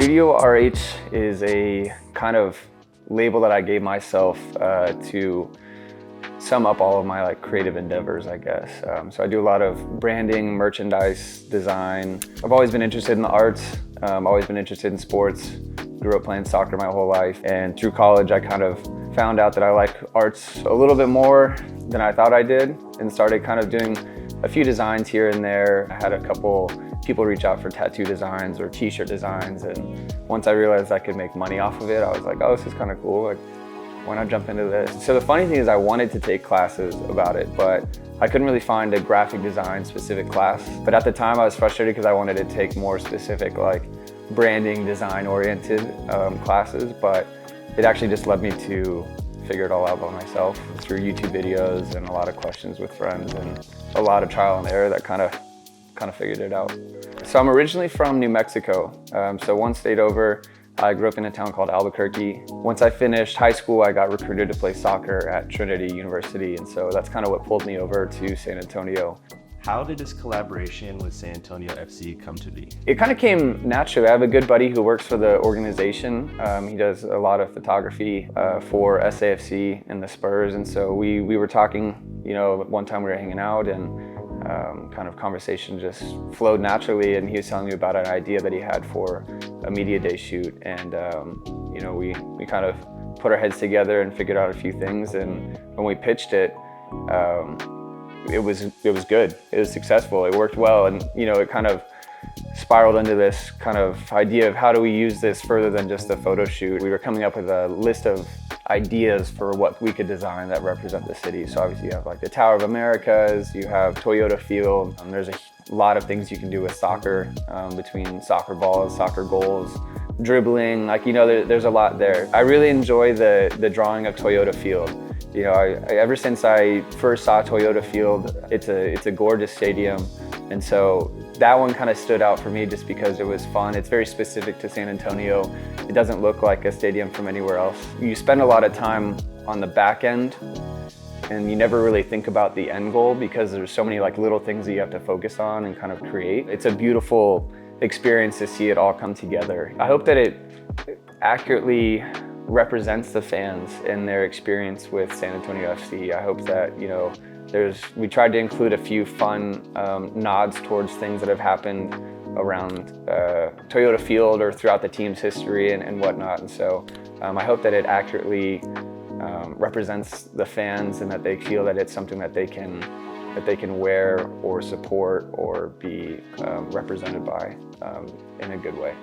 StudioRH is a kind of label that I gave myself to sum up all of my creative endeavors, I guess. So I do a lot of branding, merchandise, design. I've always been interested in the arts, always been interested in sports. Grew up playing soccer my whole life, and through college I kind of found out that I like arts a little bit more than I thought I did, and started kind of doing a few designs here and there. I had a couple people reach out for tattoo designs or t-shirt designs, and once I realized I could make money off of it, I was like, oh, this is kind of cool. Like, why not jump into this? So the funny thing is I wanted to take classes about it, but I couldn't really find a graphic design specific class. But at the time I was frustrated because I wanted to take more specific branding, design oriented classes, but it actually just led me to figure it all out by myself through YouTube videos and a lot of questions with friends and a lot of trial and error that kind of figured it out. So I'm originally from New Mexico, so one state over. I grew up in a town called Albuquerque. Once I finished high school, I got recruited to play soccer at Trinity University, and so that's kind of what pulled me over to San Antonio. How did this collaboration with San Antonio FC come to be? It kind of came naturally. I have a good buddy who works for the organization. He does a lot of photography for SAFC and the Spurs, and so we were talking, one time we were hanging out, and kind of conversation just flowed naturally, and he was telling me about an idea that he had for a media day shoot, and we kind of put our heads together and figured out a few things, and when we pitched it, it was good. It was successful. It worked well, and it kind of spiraled into this kind of idea of how do we use this further than just a photo shoot. We were coming up with a list of ideas for what we could design that represent the city. So obviously you have the Tower of Americas, you have Toyota Field. There's a lot of things you can do with soccer, between soccer balls, soccer goals, dribbling, there's a lot there. I really enjoy the drawing of Toyota Field. Ever since I first saw Toyota Field, it's a gorgeous stadium, and so that one kind of stood out for me just because it was fun. It's very specific to San Antonio. It doesn't look like a stadium from anywhere else. You spend a lot of time on the back end, and you never really think about the end goal because there's so many little things that you have to focus on and kind of create. It's a beautiful experience to see it all come together. I hope that it accurately represents the fans and their experience with San Antonio FC. I hope that, we tried to include a few fun nods towards things that have happened around Toyota Field or throughout the team's history and whatnot. And so I hope that it accurately represents the fans and that they feel that it's something that they can wear or support or be represented by in a good way.